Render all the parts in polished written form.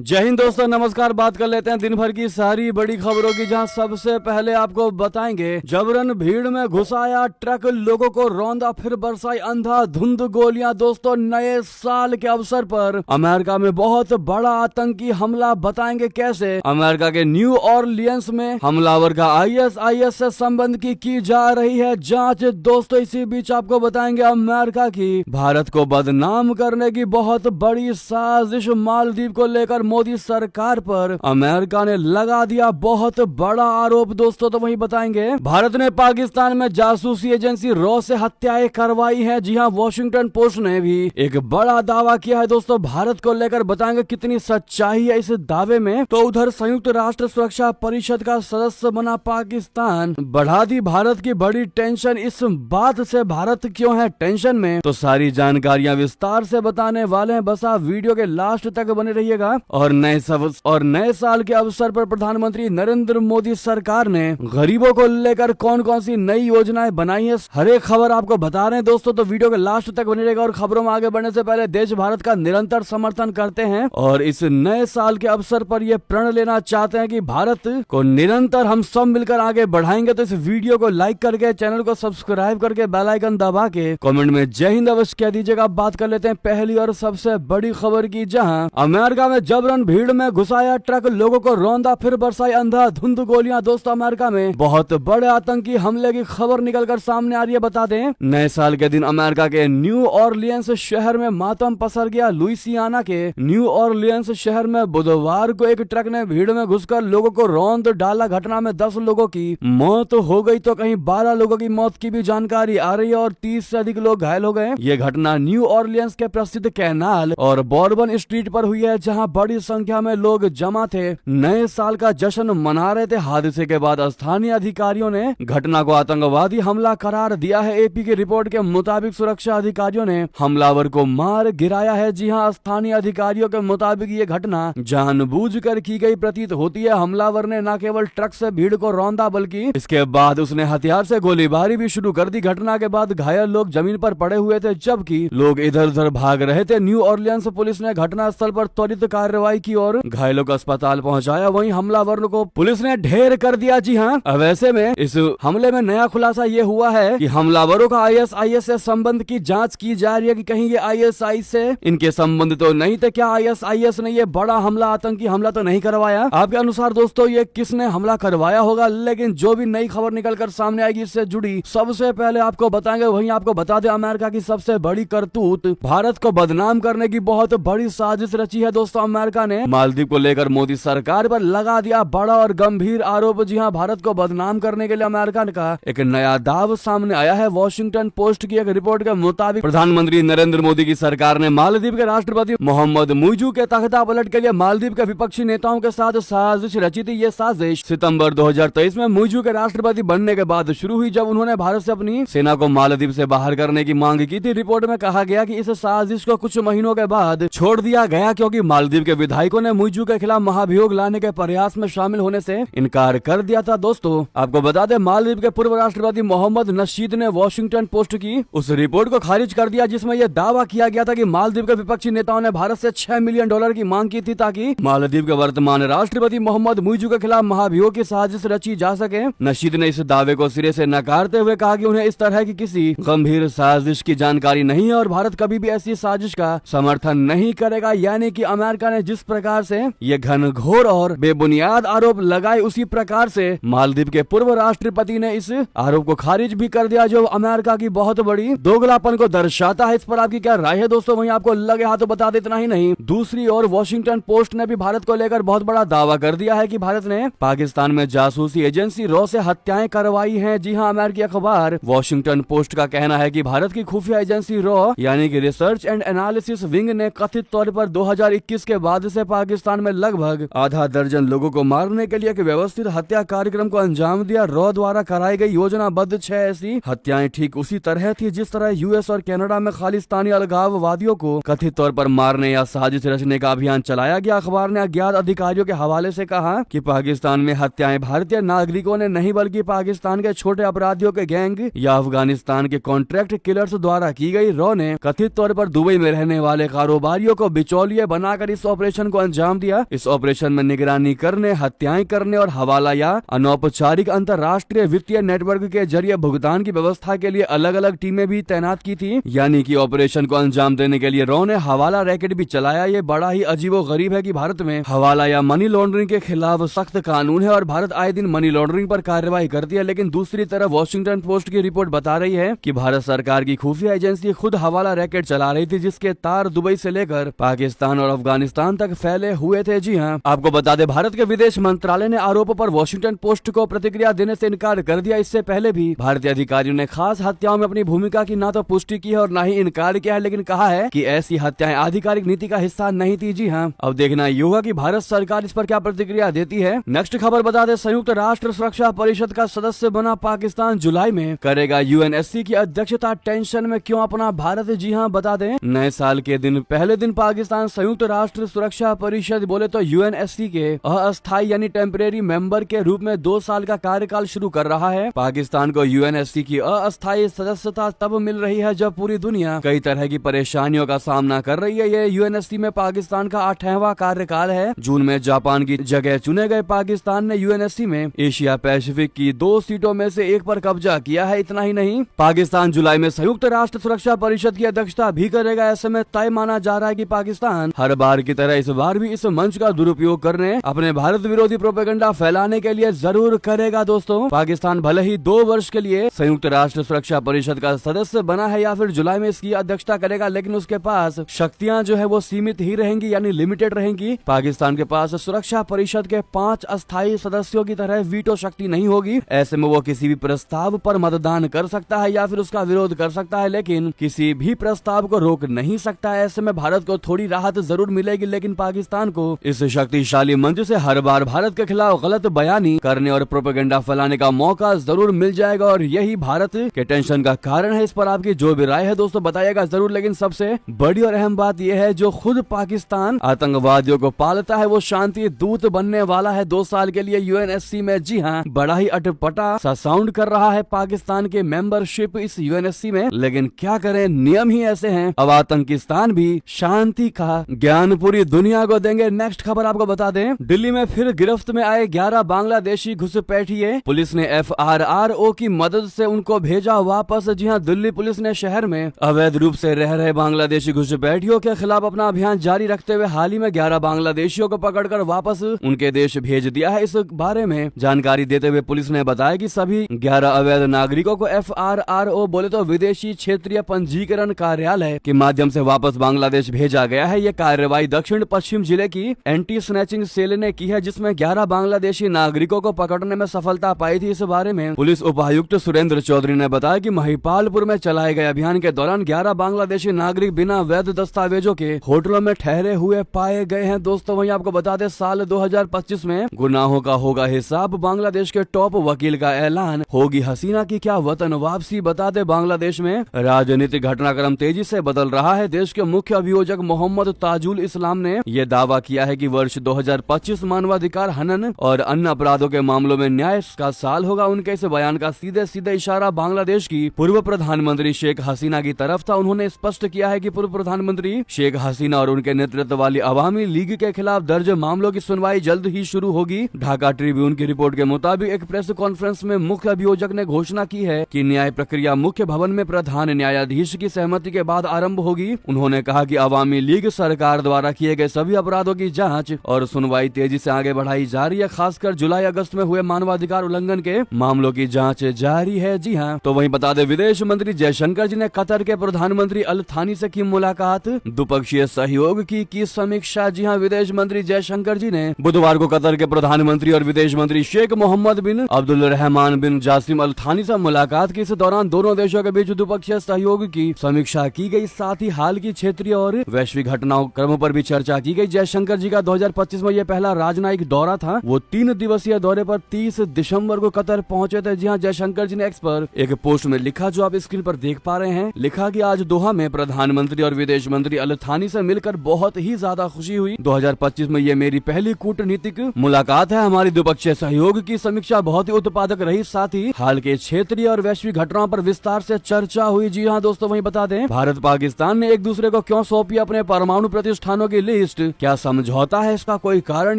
जय हिंद दोस्तों, नमस्कार। बात कर लेते हैं दिन भर की सारी बड़ी खबरों की, जहां सबसे पहले आपको बताएंगे जबरन भीड़ में घुसाया ट्रक, लोगों को रौंदा, फिर बरसाई अंधाधुंध गोलियां। दोस्तों, नए साल के अवसर पर अमेरिका में बहुत बड़ा आतंकी हमला, बताएंगे कैसे। अमेरिका के न्यू ऑरलियंस में हमलावर का आईएसआईएस से संबंध की जा रही है जांच। दोस्तों, इसी बीच आपको बताएंगे अमेरिका की भारत को बदनाम करने की बहुत बड़ी साजिश, मालदीव को लेकर मोदी सरकार पर अमेरिका ने लगा दिया बहुत बड़ा आरोप। दोस्तों, तो वही बताएंगे भारत ने पाकिस्तान में जासूसी एजेंसी रॉ से हत्याएं करवाई हैं। जी हां, वॉशिंगटन पोस्ट ने भी एक बड़ा दावा किया है। दोस्तों, भारत को लेकर बताएंगे कितनी सच्चाई है इस दावे में। तो उधर संयुक्त राष्ट्र सुरक्षा परिषद का सदस्य बना पाकिस्तान, बढ़ा दी भारत की बड़ी टेंशन। इस बात से भारत क्यों है टेंशन में, तो सारी जानकारियां विस्तार से बताने वाले हैं। बस आप वीडियो के लास्ट तक बने रहिएगा। और नए साल के अवसर पर प्रधानमंत्री नरेंद्र मोदी सरकार ने गरीबों को लेकर कौन कौन सी नई योजनाएं बनाई है, हर एक खबर आपको बता रहे हैं। दोस्तों, तो वीडियो के लास्ट तक बने रहेगा। और खबरों में आगे बढ़ने से पहले देश भारत का निरंतर समर्थन करते हैं और इस नए साल के अवसर पर ये प्रण लेना चाहते हैं कि भारत को निरंतर हम सब मिलकर आगे बढ़ाएंगे। तो इस वीडियो को लाइक करके, चैनल को सब्सक्राइब करके, बेल आइकन दबा के कमेंट में जय हिंद अवश्य कह दीजिएगा। अब बात कर लेते हैं पहली और सबसे बड़ी खबर की, जहां अमेरिका में जबरन भीड़ में घुसाया ट्रक, लोगों को रौंदा, फिर बरसाई अंधाधुंध गोलियां। दोस्तों, अमेरिका में बहुत बड़े आतंकी हमले की खबर निकलकर सामने आ रही है। बता दें, नए साल के दिन अमेरिका के न्यू ऑरलियंस शहर में मातम पसर गया। लुइसियाना के न्यू ऑरलियंस शहर में बुधवार को एक ट्रक ने भीड़ में घुसकर लोगों को रौंद डाला। घटना में 10 लोगों की मौत हो गई तो कहीं 12 लोगों की मौत की भी जानकारी आ रही है और 30 से अधिक लोग घायल हो गए। ये घटना न्यू ऑरलियंस के प्रसिद्ध कैनाल और बॉर्बन स्ट्रीट पर हुई है, जहां बड़ी संख्या में लोग जमा थे, नए साल का जश्न मना रहे थे। हादसे के बाद स्थानीय अधिकारियों ने घटना को आतंकवादी हमला करार दिया है। एपी की रिपोर्ट के मुताबिक सुरक्षा अधिकारियों ने हमलावर को मार गिराया है। जी हां, स्थानीय अधिकारियों के मुताबिक ये घटना जानबूझकर की गई प्रतीत होती है। हमलावर ने न केवल ट्रक से भीड़ को रौंदा, बल्कि इसके बाद उसने हथियार से गोलीबारी भी शुरू कर दी। घटना के बाद घायल लोग जमीन पर पड़े हुए थे, जबकि लोग इधर उधर भाग रहे थे। न्यू ऑरलियंस पुलिस ने घटनास्थल पर त्वरित कार्रवाई की और घायलों को अस्पताल पहुंचाया। वहीं हमलावर को पुलिस ने ढेर कर दिया। जी हाँ, वैसे में इस हमले में नया खुलासा ये हुआ है कि हमलावरों का आईएसआईएस से संबंध की जांच की जा रही है कि कहीं ये आईएसआई से इनके संबंध तो नहीं थे। क्या आईएसआईएस ने ये बड़ा हमला, आतंकी हमला तो नहीं करवाया? आपके अनुसार दोस्तों, ये किसने हमला करवाया होगा? लेकिन जो भी नई खबर निकलकर सामने आएगी इससे जुड़ी सबसे पहले आपको बताएंगे। वहीं आपको बता दें, अमेरिका की सबसे बड़ी करतूत, भारत को बदनाम करने की बहुत बड़ी साजिश रची है। दोस्तों, अमेरिका ने मालदीव को लेकर मोदी सरकार पर लगा दिया बड़ा और गंभीर आरोप। जी हां, भारत को बदनाम करने के लिए अमेरिका का एक नया दाव सामने आया है। वॉशिंगटन पोस्ट की एक रिपोर्ट के मुताबिक प्रधानमंत्री नरेंद्र मोदी की सरकार ने मालदीव के राष्ट्रपति मोहम्मद मुइजू के तख्ता पलट के लिए मालदीव के विपक्षी नेताओं के साथ साजिश रची थी। ये साजिश सितंबर 2023 में मुइजू के राष्ट्रपति बनने के बाद शुरू हुई, जब उन्होंने भारत से अपनी सेना को मालदीव से बाहर करने की मांग की थी। रिपोर्ट में कहा गया कि इस साजिश को कुछ महीनों के बाद छोड़ दिया गया, क्योंकि मालदीव के विधायकों ने मुइजू के खिलाफ महाभियोग लाने के प्रयास में शामिल होने से इनकार कर दिया था। दोस्तों, आपको बता दें, मालदीव के पूर्व राष्ट्रपति मोहम्मद नशीद ने वॉशिंगटन पोस्ट की उस रिपोर्ट को खारिज कर दिया, जिसमें यह दावा किया गया था कि मालदीव के विपक्षी नेताओं ने भारत से $6 मिलियन की मांग की थी, ताकि मालदीव के वर्तमान राष्ट्रपति मोहम्मद मुइजू के खिलाफ महाभियोग की साजिश रची जा सके। नशीद ने इस दावे को सिरे से नकारते हुए कहा कि उन्हें इस तरह की किसी गंभीर साजिश की जानकारी नहीं है और भारत कभी भी ऐसी साजिश का समर्थन नहीं करेगा। यानी कि अमेरिका ने जिस प्रकार से ये घनघोर और बेबुनियाद आरोप लगाए, उसी प्रकार से मालदीव के पूर्व राष्ट्रपति ने इस आरोप को खारिज भी कर दिया, जो अमेरिका की बहुत बड़ी दोगलापन को दर्शाता है। इस पर आपकी क्या राय है दोस्तों? वहीं आपको लगे हाथों बता दे। इतना ही नहीं, दूसरी ओर वॉशिंगटन पोस्ट ने भी भारत को लेकर बहुत बड़ा दावा कर दिया है कि भारत ने पाकिस्तान में जासूसी एजेंसी रॉ से हत्याएं करवाई हैं। जी हां, अमेरिकी अखबार वॉशिंगटन पोस्ट का कहना है कि भारत की खुफिया एजेंसी रॉ यानी कि रिसर्च एंड एनालिसिस विंग ने कथित तौर पर 2021 के बाद से पाकिस्तान में लगभग आधा दर्जन लोगों को मारने के लिए एक व्यवस्थित हत्या कार्यक्रम को अंजाम दिया। रॉ द्वारा कराई गई योजनाबद्ध 6 ऐसी हत्याएं ठीक उसी तरह थी जिस तरह यूएस और कनाडा में खालिस्तानी अलगाववादियों को कथित तौर पर मारने या साजिश रचने का अभियान चलाया गया। अखबार ने अज्ञात अधिकारियों के हवाले से कहा कि पाकिस्तान में हत्याएं भारतीय नागरिकों ने नहीं, बल्कि पाकिस्तान के छोटे अपराधियों के गैंग या अफगानिस्तान के कॉन्ट्रैक्ट किलर्स द्वारा की गई। रॉ ने कथित तौर पर दुबई में रहने वाले कारोबारियों को बिचौलिए बनाकर इस ऑपरेशन ऑपरेशन को अंजाम दिया। इस ऑपरेशन में निगरानी करने, हत्याएं करने और हवाला या अनौपचारिक अंतर्राष्ट्रीय वित्तीय नेटवर्क के जरिए भुगतान की व्यवस्था के लिए अलग अलग टीमें भी तैनात की थी। यानी कि ऑपरेशन को अंजाम देने के लिए रॉ ने हवाला रैकेट भी चलाया। ये बड़ा ही अजीबोगरीब है कि भारत में हवाला या मनी लॉन्ड्रिंग के खिलाफ सख्त कानून है और भारत आए दिन मनी लॉन्ड्रिंग पर कार्रवाई करती है, लेकिन दूसरी तरफ वॉशिंगटन पोस्ट की रिपोर्ट बता रही है कि भारत सरकार की खुफिया एजेंसी खुद हवाला रैकेट चला रही थी, जिसके तार दुबई से लेकर पाकिस्तान और अफगानिस्तान तक फैले हुए थे। जी हाँ, आपको बता दें भारत के विदेश मंत्रालय ने आरोपों पर वॉशिंगटन पोस्ट को प्रतिक्रिया देने से इनकार कर दिया। इससे पहले भी भारतीय अधिकारियों ने खास हत्याओं में अपनी भूमिका की ना तो पुष्टि की है और न ही इनकार किया है, लेकिन कहा है कि ऐसी हत्याएं आधिकारिक नीति का हिस्सा नहीं थी। जी हाँ, अब देखना ये होगा कि भारत सरकार इस पर क्या प्रतिक्रिया देती है। नेक्स्ट खबर बता दें, संयुक्त राष्ट्र सुरक्षा परिषद का सदस्य बना पाकिस्तान जुलाई में करेगा यूएनएससी की अध्यक्षता। टेंशन में क्यों अपना भारत? जी हाँ, बता दें नए साल के दिन पहले दिन पाकिस्तान संयुक्त राष्ट्र सुरक्षा परिषद बोले तो यूएनएससी के अस्थायी यानी टेम्परेरी मेंबर के रूप में 2 साल का कार्यकाल शुरू कर रहा है। पाकिस्तान को यूएनएससी की अस्थायी सदस्यता तब मिल रही है जब पूरी दुनिया कई तरह की परेशानियों का सामना कर रही है। ये यूएनएससी में पाकिस्तान का 8वां कार्यकाल है। जून में जापान की जगह चुने गए पाकिस्तान ने यूएनएससी में एशिया पैसिफिक की 2 सीटों में से एक पर कब्जा किया है। इतना ही नहीं, पाकिस्तान जुलाई में संयुक्त राष्ट्र सुरक्षा परिषद की अध्यक्षता भी करेगा। ऐसे में तय माना जा रहा है कि पाकिस्तान हर बार की तरह इस बार भी इस मंच का दुरुपयोग करने, अपने भारत विरोधी प्रोपेगेंडा फैलाने के लिए जरूर करेगा। दोस्तों, पाकिस्तान भले ही 2 वर्ष के लिए संयुक्त राष्ट्र सुरक्षा परिषद का सदस्य बना है या फिर जुलाई में इसकी अध्यक्षता करेगा, लेकिन उसके पास शक्तियां जो है वो सीमित ही रहेंगी यानी लिमिटेड रहेंगी। पाकिस्तान के पास सुरक्षा परिषद के 5 अस्थायी सदस्यों की तरह वीटो शक्ति नहीं होगी। ऐसे में वो किसी भी प्रस्ताव पर मतदान कर सकता है या फिर उसका विरोध कर सकता है, लेकिन किसी भी प्रस्ताव को रोक नहीं सकता। ऐसे में भारत को थोड़ी राहत जरूर मिलेगी, लेकिन पाकिस्तान को इस शक्तिशाली मंच से हर बार भारत के खिलाफ गलत बयानी करने और प्रोपेगेंडा फैलाने का मौका जरूर मिल जाएगा और यही भारत के टेंशन का कारण है। इस पर आपकी जो भी राय है दोस्तों बताइएगा जरूर। लेकिन सबसे बड़ी और अहम बात यह है, जो खुद पाकिस्तान आतंकवादियों को पालता है वो शांति दूत बनने वाला है 2 साल के लिए यूएनएससी में। जी हाँ, बड़ा ही अटपटा सा साउंड कर रहा है पाकिस्तान के मेंबरशिप इस यूएनएससी में, लेकिन क्या करें, नियम ही ऐसे हैं। अब आतंकिस्तान भी शांति का ज्ञान पूरी दुनिया को देंगे। नेक्स्ट खबर आपको बता दें, दिल्ली में फिर गिरफ्त में आए 11 बांग्लादेशी घुसपैठिए। पुलिस ने एफआरआरओ की मदद से उनको भेजा वापस। जी हाँ, दिल्ली पुलिस ने शहर में अवैध रूप से रह रहे बांग्लादेशी घुसपैठियों के खिलाफ अपना अभियान जारी रखते हुए हाल ही में 11 बांग्लादेशियों को पकड़कर वापस उनके देश भेज दिया है। इस बारे में जानकारी देते हुए पुलिस ने बताया कि सभी 11 अवैध नागरिकों को एफआरआरओ बोले तो विदेशी क्षेत्रीय पंजीकरण कार्यालय के माध्यम से वापस बांग्लादेश भेजा गया है। ये कार्रवाई दक्षिण पश्चिम जिले की एंटी स्नैचिंग सेल ने की है, जिसमें 11 बांग्लादेशी नागरिकों को पकड़ने में सफलता पाई थी। इस बारे में पुलिस उपायुक्त सुरेंद्र चौधरी ने बताया कि महिपालपुर में चलाए गए अभियान के दौरान 11 बांग्लादेशी नागरिक बिना वैध दस्तावेजों के होटलों में ठहरे हुए पाए गए हैं। दोस्तों, वहीं आपको बता दें साल 2025 में गुनाहों का होगा हिसाब। बांग्लादेश के टॉप वकील का ऐलान, होगी हसीना की क्या वतन वापसी। बता दें बांग्लादेश में राजनीतिक घटनाक्रम तेजी से बदल रहा है। देश के मुख्य अभियोजक मोहम्मद ताजुल इस्लाम ने यह दावा किया है कि वर्ष 2025 मानवाधिकार हनन और अन्य अपराधों के मामलों में न्याय का साल होगा। उनके इस बयान का सीधे सीधे इशारा बांग्लादेश की पूर्व प्रधानमंत्री शेख हसीना की तरफ था। उन्होंने स्पष्ट किया है कि पूर्व प्रधानमंत्री शेख हसीना और उनके नेतृत्व वाली अवामी लीग के खिलाफ दर्ज मामलों की सुनवाई जल्द ही शुरू होगी। ढाका ट्रिब्यून की रिपोर्ट के मुताबिक एक प्रेस कॉन्फ्रेंस में मुख्य अभियोजक ने घोषणा की है कि न्याय प्रक्रिया मुख्य भवन में प्रधान न्यायाधीश की सहमति के बाद आरंभ होगी। उन्होंने कहा कि अवामी लीग सरकार द्वारा किए गए सभी अपराधों की जांच और सुनवाई तेजी से आगे बढ़ाई जा रही है। खासकर जुलाई अगस्त में हुए मानवाधिकार उल्लंघन के मामलों की जांच जारी है। जी हाँ, तो वहीं बता दें विदेश मंत्री जयशंकर जी ने कतर के प्रधानमंत्री अल थानी से की मुलाकात, द्विपक्षीय सहयोग की समीक्षा। जी हाँ, विदेश मंत्री जयशंकर जी ने बुधवार को कतर के प्रधानमंत्री और विदेश मंत्री शेख मोहम्मद बिन अब्दुल रहमान बिन जासिम अल थानी से मुलाकात की। इस दौरान दोनों देशों के बीच द्विपक्षीय सहयोग की समीक्षा की गई, साथ ही हाल की क्षेत्रीय और वैश्विक घटनाक्रमों पर भी चर्चा की गई। जयशंकर जी का 2025 में यह पहला राजनयिक दौरा था। वो 3 दिवसीय दौरे पर 30 दिसंबर को कतर पहुंचे थे। जी हाँ, जयशंकर जी ने एक्स पर एक पोस्ट में लिखा, जो आप स्क्रीन पर देख पा रहे हैं, लिखा कि आज दोहा में प्रधानमंत्री और विदेश मंत्री अल थानी से मिलकर बहुत ही ज्यादा खुशी हुई। 2025 में ये मेरी पहली कूटनीतिक मुलाकात है। हमारी द्विपक्षीय सहयोग की समीक्षा बहुत ही उत्पादक रही, साथ ही हाल के क्षेत्रीय और वैश्विक घटनाओं पर विस्तार से चर्चा हुई। जी हाँ दोस्तों, वहीं बता दें भारत पाकिस्तान ने एक दूसरे को क्यों सौंपी अपने परमाणु प्रतिष्ठानों की लिस्ट। क्या समझौता है इसका कोई कारण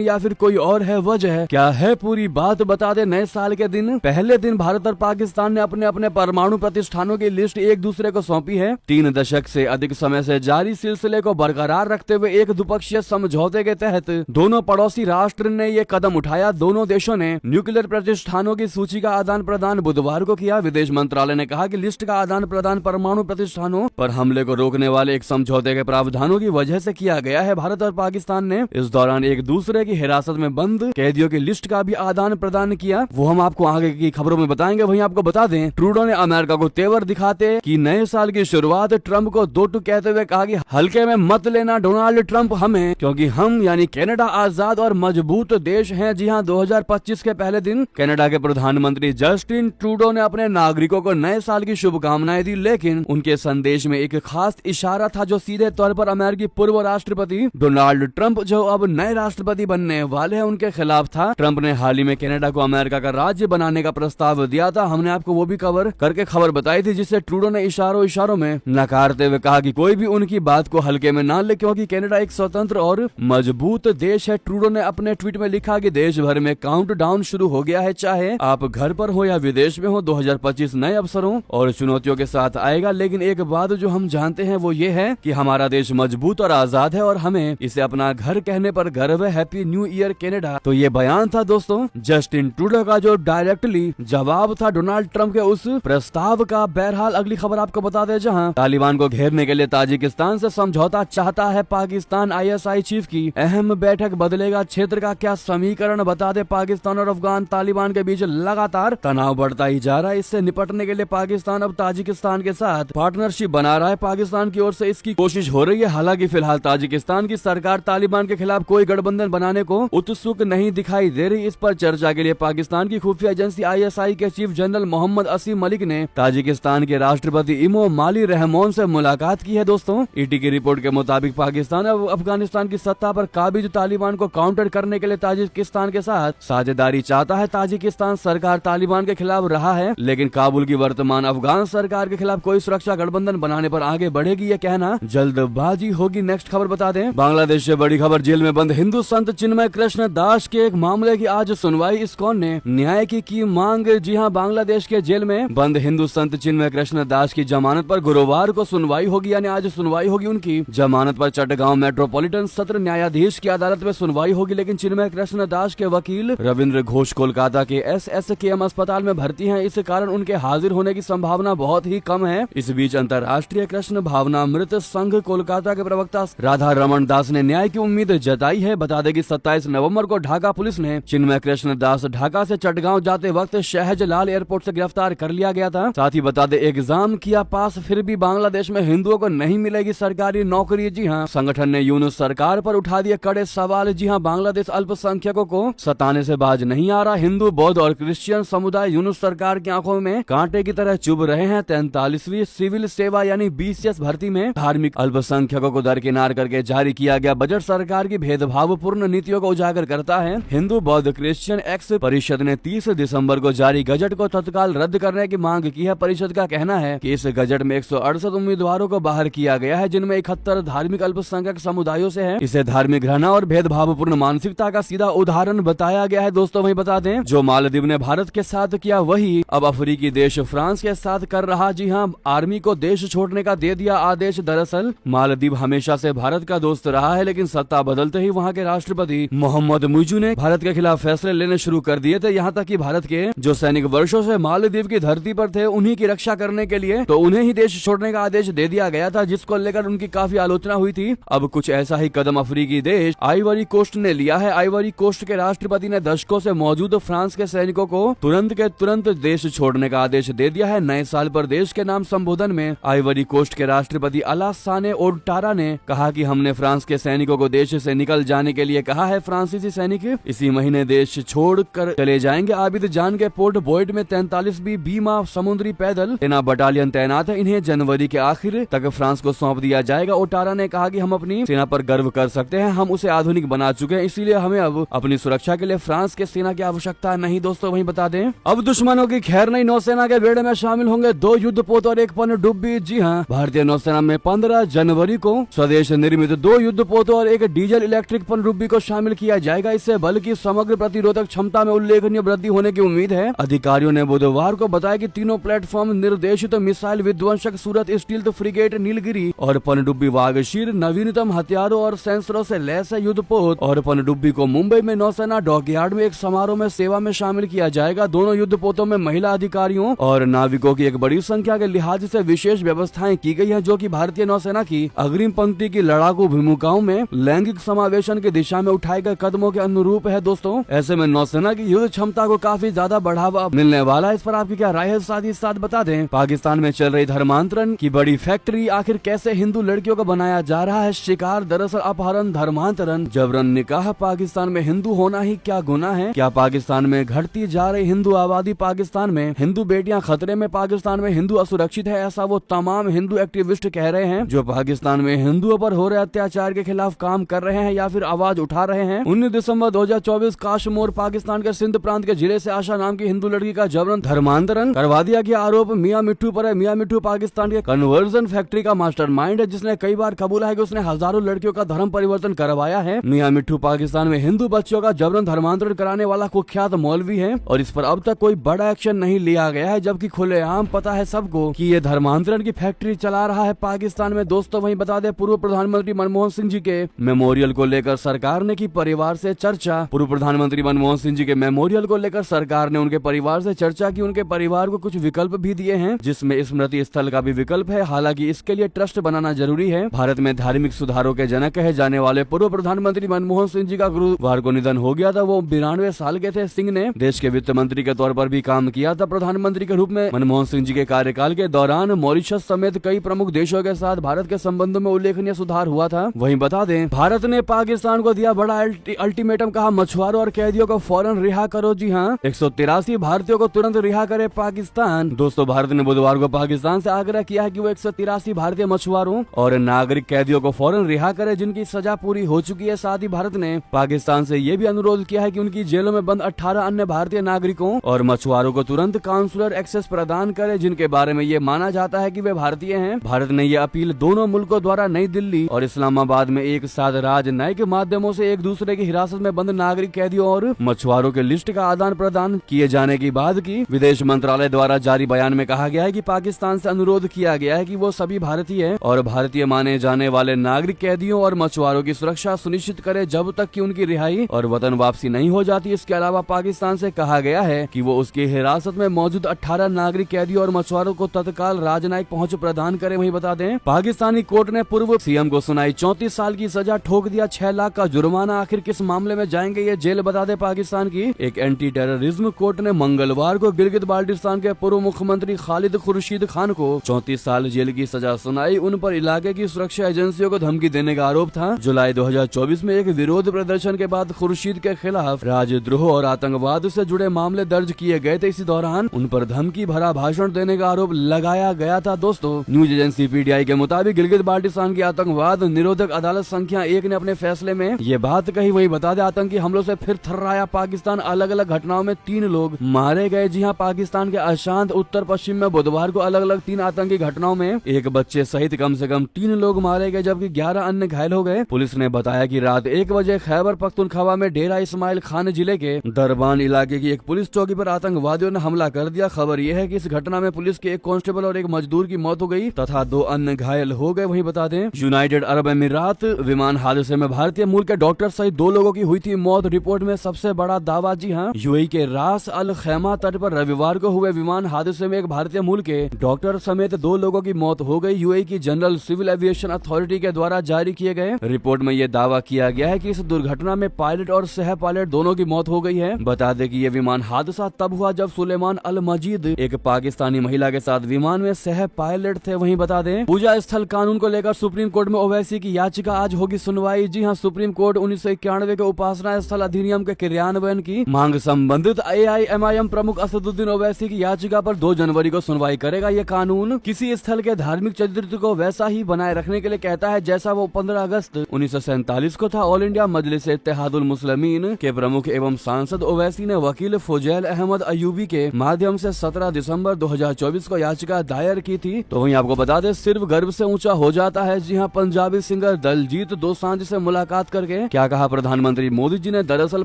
या फिर कोई और है वजह? क्या है पूरी बात बता दे। नए साल के दिन पहले दिन भारत और पाकिस्तान ने अपने अपने परमाणु प्रतिष्ठानों की लिस्ट एक दूसरे को सौंपी है। 3 दशक से अधिक समय से जारी सिलसिले को बरकरार रखते हुए एक द्विपक्षीय समझौते के तहत दोनों पड़ोसी राष्ट्र ने ये कदम उठाया। दोनों देशों ने न्यूक्लियर प्रतिष्ठानों की सूची का आदान प्रदान बुधवार को किया। विदेश मंत्रालय ने कहा कि लिस्ट का आदान प्रदान परमाणु प्रतिष्ठानों पर हमले को रोकने वाले एक समझौते के प्रावधानों की वजह से किया गया है। भारत और पाकिस्तान ने इस दौरान एक दूसरे की हिरासत में बंद कैदियों की लिस्ट का भी आदान प्रदान किया। वो हम आपको आगे की खबरों में बताएंगे। वहीं आपको बता दें, ट्रूडो ने अमेरिका को तेवर दिखाते कि नए साल की शुरुआत ट्रंप को दो टूक कहते हुए कहा कि हल्के में मत लेना डोनाल्ड ट्रंप हमें, क्योंकि हम यानी कनाडा आजाद और मजबूत देश हैं। जी हां, 2025 के पहले दिन कनाडा के प्रधानमंत्री जस्टिन ट्रूडो ने अपने नागरिकों को नए साल की शुभकामनाएं दी, लेकिन उनके संदेश में एक खास इशारा था जो सीधे तौर पर अमेरिकी पूर्व राष्ट्रपति डोनाल्ड ट्रंप, जो अब नए राष्ट्रपति बनने वाले हैं, उनके खिलाफ था। ट्रंप ने हाल ही में कनाडा को अमेरिका का राज्य बनाने का प्रस्ताव दिया था। हमने आपको वो भी कवर करके खबर बताई थी, जिससे ट्रूडो ने इशारों में नकारते हुए कहा कि कोई भी उनकी बात को हल्के में ना ले, क्योंकि कनाडा एक स्वतंत्र और मजबूत देश है। ट्रूडो ने अपने ट्वीट में लिखा कि देश भर में काउंटडाउन शुरू हो गया है, चाहे आप घर पर हो या विदेश में हो। 2025 नए अवसरों और चुनौतियों के साथ आएगा, लेकिन एक बात जो हम जानते हैं वो ये है कि हमारा देश मजबूत और आजाद है और हमें इसे अपना घर कहने पर गर्व है। Happy new year Canada. तो ये बयान था दोस्तों जस्टिन ट्रूडो का, जो डायरेक्टली जवाब था डोनाल्ड ट्रंप के उस प्रस्ताव का। बहरहाल अगली खबर आपको बता दें, जहां तालिबान को घेरने के लिए ताजिकिस्तान से समझौता चाहता है पाकिस्तान। ISI चीफ की अहम बैठक, बदलेगा क्षेत्र का क्या समीकरण? बता दे, पाकिस्तान और अफगान तालिबान के बीच लगातार तनाव बढ़ता ही जा रहा है। इससे निपटने के लिए पाकिस्तान अब ताजिकिस्तान के साथ पार्टनरशिप बना रहा है। पाकिस्तान की ओर से इसकी कोशिश हो रही है। हालांकि फिलहाल ताजिकिस्तान की सरकार तालिबान के खिलाफ कोई गठबंधन बनाने को उत्सुक नहीं दिखाई दे रही। इस पर चर्चा के लिए पाकिस्तान की खुफिया एजेंसी ISI के चीफ जनरल मोहम्मद असीम मलिक ने ताजिकिस्तान के राष्ट्रपति इमोमाली रहमोन से मुलाकात की है। दोस्तों, ET की रिपोर्ट के मुताबिक पाकिस्तान अब अफगानिस्तान की सत्ता पर काबिज तालिबान को काउंटर करने के लिए ताजिकिस्तान के साथ साझेदारी चाहता है। ताजिकिस्तान सरकार तालिबान के खिलाफ रहा है, लेकिन काबुल की वर्तमान अफगान सरकार के खिलाफ कोई सुरक्षा गठबंधन बनाने पर आगे बढ़ेगी, यह कहना जल्दबाजी होगी। नेक्स्ट खबर बता दें, बांग्लादेश से बड़ी खबर, जेल में बंद हिंदू संत चिन्मय कृष्ण दास के एक मामले की आज सुनवाई। इस्कॉन ने न्याय की मांग। जी हां, बांग्लादेश के जेल में बंद हिंदू संत चिन्मय कृष्ण दास की जमानत पर गुरुवार को सुनवाई होगी, यानी आज सुनवाई होगी उनकी जमानत पर। चटगांव मेट्रोपॉलिटन सत्र न्यायाधीश की अदालत में सुनवाई होगी, लेकिन चिन्मय कृष्ण दास के वकील रविंद्र घोष कोलकाता के SSKM अस्पताल में भर्ती हैं। इस कारण उनके हाजिर होने की संभावना बहुत ही कम है। इस बीच अंतर्राष्ट्रीय कृष्ण भावनामृत संघ कोलकाता के प्रवक्ता राधा रमन दास ने न्याय की उम्मीद जताई है। बता दें कि 27 नवंबर को ढाका पुलिस ने चिन्मय कृष्ण दास ढाका से चटगांव जाते वक्त शहजलाल एयरपोर्ट से गिरफ्तार कर लिया गया था। साथ ही बता दें, एग्जाम किया पास, फिर भी बांग्लादेश में हिंदुओं को नहीं मिलेगी सरकारी नौकरी। जी हां, संगठन ने यूनुस सरकार पर उठा दिए कड़े सवाल। जी हां, बांग्लादेश अल्पसंख्यकों को सताने से बाज नहीं आ रहा। हिंदू, बौद्ध और क्रिश्चियन समुदाय यूनुस सरकार की आंखों में कांटे की तरह चुभ रहे हैं। 43वीं सिविल सेवा यानी BCS भर्ती में धार्मिक अल्पसंख्यकों को दरकिनार करके जारी किया गया बजट सरकार की भेदभावपूर्ण नीतियों को उजागर करता है। हिंदू, बौद्ध, क्रिश्चियन एक्स परिषद ने 30 दिसंबर को जारी गजट को तत्काल रद्द करने की मांग की है। परिषद का कहना है कि इस गजट में 168 उम्मीदवारों को बाहर किया गया है, जिनमें 71 धार्मिक अल्पसंख्यक समुदायों से है। इसे धार्मिक घृणा और भेदभावपूर्ण मानसिकता का सीधा उदाहरण बताया गया है। दोस्तों, वही बता दें, जो मालदीव ने भारत के साथ किया, वही अब अफ्रीकी देश फ्रांस के साथ कर रहा। जी हां, आर्मी को देश छोड़ने का दे दिया आदेश। दरअसल मालदीव हमेशा से भारत का दोस्त रहा है, लेकिन सत्ता बदलते ही वहां के राष्ट्रपति मोहम्मद मुइज़ू ने भारत के खिलाफ फैसले लेने शुरू कर दिए थे। यहाँ तक कि भारत के जो सैनिक वर्षों से मालदीव की धरती पर थे, उन्हीं की रक्षा करने के लिए तो उन्हें ही देश छोड़ने का आदेश दे दिया गया था, जिसको लेकर उनकी काफी आलोचना हुई थी। अब कुछ ऐसा ही कदम अफ्रीकी देश आइवरी कोस्ट ने लिया है। आइवरी कोस्ट के राष्ट्रपति ने दशकों से मौजूद फ्रांस के सैनिकों को तुरंत के तुरंत देश छोड़ने का आदेश दे दिया है। नए साल पर देश के नाम संबोधन में आइवरी कोस्ट के राष्ट्रपति अलासाने ओटारा ने कहा कि हमने फ्रांस के सैनिकों को देश से निकल जाने के लिए कहा है। फ्रांसीसी सैनिक इसी महीने देश छोड़ कर चले जाएंगे। आबिद जान के पोर्ट बोइड में 43वीं बीमा समुद्री पैदल सेना बटालियन तैनात है। इन्हें जनवरी के आखिर तक फ्रांस को सौंप दिया जाएगा। ओटारा ने कहा कि हम अपनी सेना पर गर्व कर सकते हैं, हम उसे आधुनिक बना चुके हैं, इसीलिए हमें अब अपनी सुरक्षा के लिए फ्रांस के सेना की आवश्यकता नहीं। दोस्तों, वहीं बता दें, अब दुश्मनों की खैर नहीं, नौसेना के बेड़े में शामिल होंगे 2 युद्धपोत और 1 पनडुब्बी। जी हां, भारतीय नौसेना में 15 जनवरी को स्वदेश निर्मित 2 युद्धपोतों और एक डीजल इलेक्ट्रिक पनडुब्बी को शामिल किया जाएगा। इससे बल की समग्र प्रतिरोधक क्षमता में उल्लेखनीय वृद्धि होने की उम्मीद है। अधिकारियों ने बुधवार को बताया कि तीनों प्लेटफॉर्म निर्देशित मिसाइल विध्वंसक सूरत स्टील्थ फ्रिगेट नीलगिरी और पनडुब्बी वागशीर नवीनतम हथियारों और सेंसरों से लैस है। युद्धपोत और पनडुब्बी को मुंबई में नौसेना डॉकयार्ड में एक समारोह में सेवा में शामिल किया जाएगा। दोनों युद्धपोतों में महिला अधिकारियों और नाविकों की एक बड़ी संख्या के लिहाज से विशेष व्यवस्थाएं की गई है, जो कि भारतीय नौसेना की अग्रिम पंक्ति की लड़ाकू भूमिकाओं में लैंगिक समावेशन की दिशा में उठाए गए कदमों के अनुरूप है। दोस्तों, ऐसे में नौसेना की युद्ध क्षमता को काफी ज्यादा बढ़ावा मिलने वाला है। इस पर आपकी क्या राय है, साथ ही साथ बता दें पाकिस्तान में चल रही धर्मांतरण की बड़ी फैक्ट्री आखिर कैसे हिंदू लड़कियों को बनाया जा रहा है शिकार, दरअसल अपहरण, धर्मांतरण, जबरन निकाह। पाकिस्तान में हिंदू होना ही क्या गुनाह है? क्या पाकिस्तान में घटती जा रही हिंदू आबादी, पाकिस्तान में हिंदू बेटियां खतरे में, पाकिस्तान में हिंदू असुरक्षित है, ऐसा वो तमाम हिंदू एक्टिविस्ट कह रहे हैं जो पाकिस्तान में हिंदुओं पर हो रहे अत्याचार के खिलाफ काम कर रहे हैं या फिर आवाज उठा रहे हैं। 19 दिसंबर 2024 काशमोर पाकिस्तान के सिंध प्रांत के जिले से आशा नाम की हिंदू लड़की का जबरन धर्मांतरण करवा दिया गया। आरोप मियां मिट्टू पर है। मियां मिट्टू पाकिस्तान के कन्वर्जन फैक्ट्री का मास्टरमाइंड है, जिसने कई बार कबूला है कि उसने हजारों लड़कियों का धर्म परिवर्तन करवाया है। मियां मिट्टू पाकिस्तान में हिंदू बच्चों का जबरन धर्मांतरण कराने वाला कुख्यात मौलवी है और इस पर अब तक कोई बड़ा एक्शन नहीं लिया गया है, जबकि खुलेआम पता है सबको कि ये धर्मांतरण की फैक्ट्री चला रहा है पाकिस्तान में। दोस्तों, वहीं बता दें पूर्व प्रधानमंत्री मनमोहन सिंह जी के मेमोरियल को लेकर सरकार ने की परिवार से चर्चा। पूर्व प्रधानमंत्री मनमोहन सिंह जी के मेमोरियल को लेकर सरकार ने उनके परिवार से चर्चा की। उनके परिवार को कुछ विकल्प भी दिए हैं, जिसमें स्मृति स्थल का भी विकल्प है। हालांकि इसके लिए ट्रस्ट बनाना जरूरी है। भारत में धार्मिक सुधारों के जनक कहे जाने वाले पूर्व प्रधानमंत्री मनमोहन सिंह जी का गुरुवार को निधन हो गया था। वो 92 साल के थे। सिंह ने देश के वित्त मंत्री के तौर पर भी काम किया था। प्रधानमंत्री के रूप में मनमोहन सिंह जी के कार्यकाल के दौरान मॉरिशस समेत कई प्रमुख देशों के साथ भारत के संबंधों में उल्लेखनीय सुधार हुआ था। वहीं बता दें भारत ने पाकिस्तान को दिया बड़ा अल्टीमेटम, कहा मछुआरों और कैदियों को फौरन रिहा करो। जी हाँ, 183 भारतीयों को तुरंत रिहा करे पाकिस्तान। दोस्तों, भारत ने बुधवार को पाकिस्तान से आग्रह किया है कि वो 183 भारतीय मछुआरों और नागरिक कैदियों को फौरन रिहा करे जिनकी सजा पूरी हो चुकी है। साथ ही भारत ने पाकिस्तान से ये भी अनुरोध किया है कि उनकी जेलों में बंद 18 अन्य भारतीय नागरिकों और मछुआरों को तुरंत काउंसलर एक्सेस प्रदान करे जिनके बारे में ये माना जाता है कि वे भारतीय हैं। भारत ने ये अपील दोनों मुल्कों द्वारा नई दिल्ली और इस्लामाबाद में एक साथ राजनयिक माध्यमों से एक दूसरे की हिरासत में बंद नागरिक कैदियों और मछुआरों के लिस्ट का आदान प्रदान किए जाने की बात की। विदेश मंत्रालय द्वारा जारी बयान में कहा गया है कि पाकिस्तान से अनुरोध किया गया है कि वो सभी भारतीय और भारतीय माने जाने वाले नागरिक कैदियों और मछुआरों की सुरक्षा सुनिश्चित करे जब तक कि उनकी रिहाई और वतन वापसी नहीं हो जाती। इसके अलावा पाकिस्तान से कहा गया है कि वो उसकी हिरासत में मौजूद 18 नागरिक कैदियों और मछुआरों को तत्काल राजनयिक पहुंच प्रदान करे। वहीं बता दें पाकिस्तानी कोर्ट ने पूर्व सीएम को सुनाई 34 साल की सजा, ठोक दिया 6 लाख का जुर्माना। आखिर किस मामले में जाएंगे ये जेल, बता दे पाकिस्तान की एक एंटी टेररिज्म कोर्ट ने मंगलवार को गिलगित बाल्टिस्तान के पूर्व मुख्यमंत्री खालिद खुर्शीद खान को 34 साल जेल की सजा सुनाई। उन पर इलाके की सुरक्षा एजेंसियों को धमकी देने का आरोप था। जुलाई 2024 में एक विरोध प्रदर्शन के बाद खुर्शीद के खिलाफ राजद्रोह और आतंकवाद से जुड़े मामले दर्ज किए गए थे। इसी दौरान उन पर धमकी भरा भाषण देने का आरोप लगाया गया था। दोस्तों, न्यूज एजेंसी पीटीआई के मुताबिक गिलगित बाल्टिस्तान की आतंकवाद निरोधक अदालत संख्या 1 ने अपने फैसले में ये बात कही। वही बता दें आतंकी हमलों से फिर थर्राया पाकिस्तान, अलग अलग घटनाओं में 3 लोग मारे गए। जी हाँ, पाकिस्तान के अशांत उत्तर पश्चिम में बुधवार को अलग अलग 3 आतंकी घटनाओं में एक बच्चे सहित कम से कम 3 लोग मारे गए जबकि 11 अन्य घायल हो गए। पुलिस ने बताया कि रात 1 बजे खैबर पख्तूनख्वा में डेरा इस्माइल खान जिले के दरबान इलाके की एक पुलिस चौकी पर आतंकवादियों ने हमला कर दिया। खबर यह है कि इस घटना में पुलिस के एक कांस्टेबल और एक मजदूर की मौत हो गई तथा 2 अन्य घायल हो गए। वहीं बता दें यूनाइटेड अरब अमीरात विमान हादसे में भारतीय मूल के डॉक्टर सहित 2 लोगों की हुई थी मौत। रिपोर्ट में सबसे बड़ा दावा, जी हाँ, यूएई के रास अल खैमा तट पर रविवार को हुए विमान हादसे में एक भारतीय मूल के डॉक्टर समेत 2 लोगों की मौत हो गई। यूएई की जनरल सिविल एविएशन अथॉरिटी के द्वारा जारी किए गए रिपोर्ट में यह दावा किया गया है कि इस दुर्घटना में पायलट और सह पायलट दोनों की मौत हो गई है। बता दें कि यह विमान हादसा तब हुआ जब सुलेमान अल मजीद एक पाकिस्तानी महिला के साथ विमान में सह पायलट थे। वहीं बता दें पूजा स्थल कानून को लेकर सुप्रीम कोर्ट में ओवैसी की याचिका आज होगी सुनवाई। जी हाँ, सुप्रीम कोर्ट 1991 के उपासना स्थल अधिनियम के क्रियान्वयन की मांग संबंधित AIMIM प्रमुख असदुद्दीन ओवैसी की याचिका पर 2 जनवरी को सुनवाई करेगा। ये कानून किसी स्थल के धार्मिक चरित्र को वैसा ही बनाए रखने के लिए कहता है जैसा वो 15 अगस्त 1947 को था। ऑल इंडिया मजलिस इत्तेहादुल मुस्लिमीन के प्रमुख एवं सांसद ओवैसी ने वकील फुजैल अहमद अयूबी के माध्यम से 17 दिसंबर 2024 को याचिका दायर की थी। तो वहीं आपको बता दें सिर्फ गर्व से ऊंचा हो जाता है। जी हाँ, पंजाबी सिंगर सिंगर दिलजीत दोसांझ से मुलाकात करके क्या कहा प्रधानमंत्री मोदी जी ने। दरअसल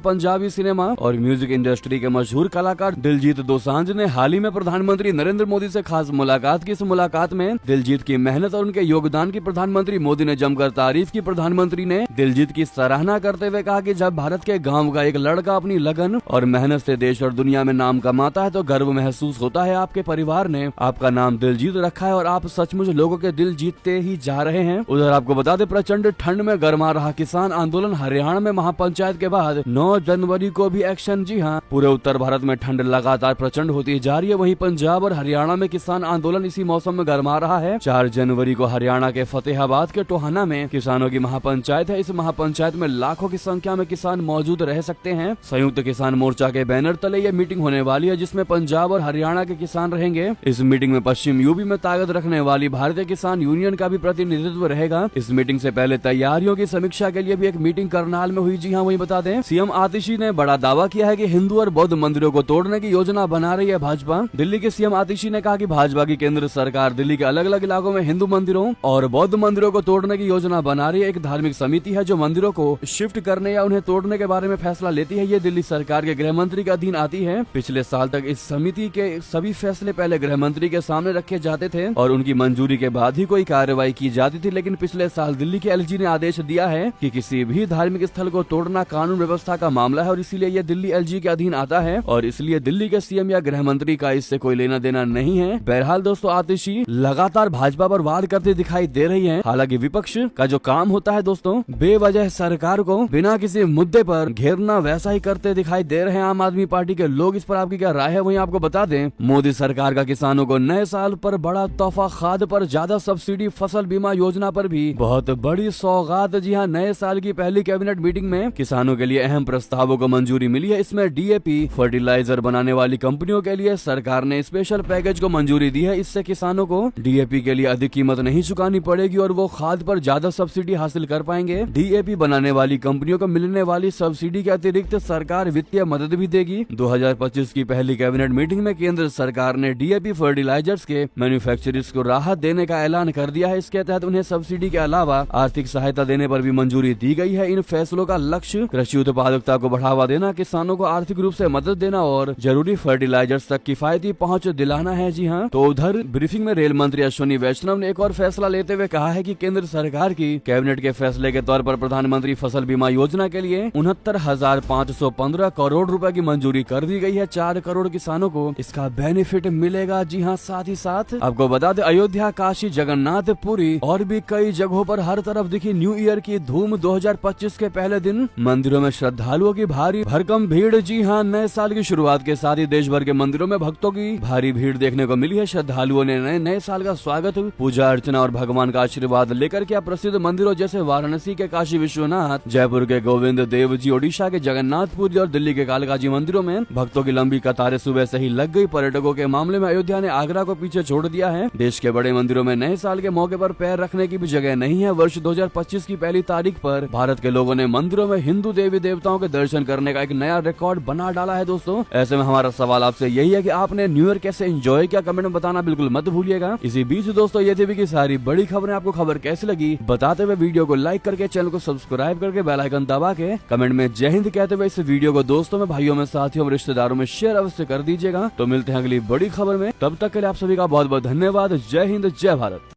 पंजाबी सिनेमा और म्यूजिक इंडस्ट्री के मशहूर कलाकार दिलजीत दोसांझ ने हाल ही में प्रधानमंत्री नरेंद्र मोदी से खास मुलाकात की। इस मुलाकात में दिलजीत की मेहनत और उनके योगदान की प्रधानमंत्री मोदी ने जमकर तारीफ की। प्रधानमंत्री ने दिलजीत की सराहना करते हुए कहा कि जब भारत के गांव का एक लड़का अपनी लगन और मेहनत से देश और दुनिया में नाम कमाता है तो गर्व महसूस होता है। आपके परिवार ने आपका नाम दिलजीत रखा है और आप सचमुच लोगों के दिल जीतते ही जा रहे हैं। उधर आपको बता दें, प्रचंड ठंड में गर्मा रहा किसान आंदोलन। हरियाणा में महापंचायत के बाद 9 जनवरी को भी एक्शन। जी हां, पूरे उत्तर भारत में ठंड लगातार प्रचंड होती जा रही है। वहीं पंजाब और हरियाणा में किसान आंदोलन इसी मौसम में गर्मा रहा है। 4 जनवरी को हरियाणा के फतेहाबाद के टोहाना में किसानों की महापंचायत है। इस महापंचायत में लाखों की संख्या में किसान मौजूद रह सकते हैं। संयुक्त किसान मोर्चा के बैनर तले ये मीटिंग होने वाली है, जिसमें पंजाब और हरियाणा के किसान रहेंगे। इस मीटिंग में पश्चिम यूपी में ताकत रखने वाली भारतीय किसान यूनियन का भी प्रतिनिधित्व रहेगा। इस मीटिंग से पहले तैयारियों की समीक्षा के लिए भी एक मीटिंग करनाल में हुई। जी हाँ, वही बता दें, सीएम आतिशी ने बड़ा दावा किया है कि हिंदू और बौद्ध मंदिरों को तोड़ने की योजना बना रही है भाजपा। दिल्ली के सीएम आतिशी ने कहा कि भाजपा की केंद्र सरकार दिल्ली के अलग अलग इलाकों में हिंदू मंदिरों और बौद्ध मंदिरों को तोड़ने की योजना बना रही है। एक धार्मिक समिति है जो मंदिरों को शिफ्ट करने या उन्हें तोड़ने के बारे में फैसला लेती है। ये दिल्ली सरकार के गृह मंत्री के अधीन आती है। पिछले साल तक इस समिति के सभी फैसले पहले गृह मंत्री के सामने रखे जाते थे और उनकी मंजूरी के बाद ही कोई कार्रवाई की जाती थी। लेकिन पिछले साल दिल्ली के एलजी ने आदेश दिया है कि किसी भी धार्मिक स्थल को तोड़ना कानून व्यवस्था का मामला है और इसीलिए यह दिल्ली एलजी के अधीन आता है और इसलिए दिल्ली के सीएम या गृह मंत्री का इससे कोई लेना देना नहीं है। बहरहाल दोस्तों, आतिशी लगातार भाजपा पर वार करते दिखाई दे रही है। हालांकि विपक्ष का जो काम होता है दोस्तों, बेवजह सरकार को बिना किसी मुद्दे पर घेरना, वैसा ही करते दिखाई दे रहे हैं आम आदमी पार्टी के लोग। इस पर आपकी क्या राय है, वहीं आपको बता दें, मोदी सरकार का किसानों को नए साल पर बड़ा तोहफा, खाद पर ज्यादा सब्सिडी, फसल बीमा योजना पर भी बहुत बड़ी सौगात। जी हाँ, नए साल की पहली कैबिनेट मीटिंग में किसानों के लिए अहम प्रस्तावों को मंजूरी मिली है। इसमें डीएपी फर्टिलाइजर बनाने वाली कंपनियों के लिए सरकार ने स्पेशल पैकेज को मंजूरी दी है। इससे किसानों को डीएपी के लिए अधिक कीमत नहीं चुकानी पड़ेगी और वो खाद पर ज्यादा सब्सिडी हासिल कर पाएंगे। डीएपी बनाने वाली कंपनियों को मिलने वाली सब्सिडी के अतिरिक्त सरकार वित्तीय मदद भी देगी। 2025 की पहली कैबिनेट मीटिंग में केंद्र सरकार ने डीएपी फर्टिलाइजर्स के मैन्युफैक्चरर्स को राहत देने का ऐलान कर दिया है। इसके तहत उन्हें सब्सिडी के अलावा आर्थिक सहायता देने पर भी मंजूरी दी गई है। इन फैसलों का लक्ष्य कृषि उत्पादकता को बढ़ावा देना, किसानों को आर्थिक रूप से मदद देना और जरूरी फर्टिलाइजर्स तक किफायती पहुंच दिलाना है। जी हाँ, तो उधर ब्रीफिंग में रेल मंत्री अश्विनी वैष्णव ने एक और फैसला लेते हुए कहा है कि केंद्र सरकार की कैबिनेट के फैसले के तौर पर प्रधानमंत्री फसल बीमा योजना के लिए 69,515 करोड़ रुपए की मंजूरी कर दी गई है। 4 करोड़ किसानों को इसका बेनिफिट मिलेगा। जी हाँ, साथ ही साथ आपको बता दें, अयोध्या, काशी, जगन्नाथ पुरी और भी कई जगहों पर हर तरफ दिखी न्यू ईयर की धूम। 2025 के पहले दिन मंदिरों में श्रद्धालुओं की भारी भरकम भीड़। जी हाँ, नए साल की शुरुआत के साथ ही देश भर के मंदिरों में भक्तों की भारी भीड़ देखने को मिली है। श्रद्धालुओं ने नए साल का स्वागत, पूजा अर्चना और भगवान का आशीर्वाद लेकर किया। प्रसिद्ध मंदिरों जैसे वाराणसी के काशी विश्वनाथ, जयपुर के गोविंद देव जी, ओडिशा के जगन्नाथपुरी और दिल्ली के कालका जी मंदिरों में भक्तों की लंबी कतारें सुबह से ही लग गई। पर्यटकों के मामले में अयोध्या ने आगरा को पीछे छोड़ दिया है। देश के बड़े मंदिरों में नए साल के मौके पर पैर रखने की भी जगह नहीं है। वर्ष 2025 की पहली तारीख पर भारत के लोगों ने मंदिरों में हिंदू देवी देवताओं के दर्शन करने का एक नया रिकॉर्ड बना डाला है। दोस्तों, ऐसे में हमारा सवाल आपसे यही है कि आपने न्यू ईयर कैसे एंजॉय किया, कमेंट में बताना बिल्कुल मत भूलिएगा। इसी बीच दोस्तों, ये थी की सारी बड़ी खबरें। आपको खबर कैसी लगी बताते हुए वीडियो को लाइक करके, चैनल को सब्सक्राइब करके, बेल आइकन दबा के कमेंट में जय हिंद कहते हुए इस वीडियो को दोस्तों में, भाइयों में, साथियों और रिश्तेदारों में शेयर अवश्य कर दीजिएगा। तो मिलते हैं अगली बड़ी खबर में, तब तक के लिए आप सभी का बहुत बहुत धन्यवाद। जय हिंद, जय भारत।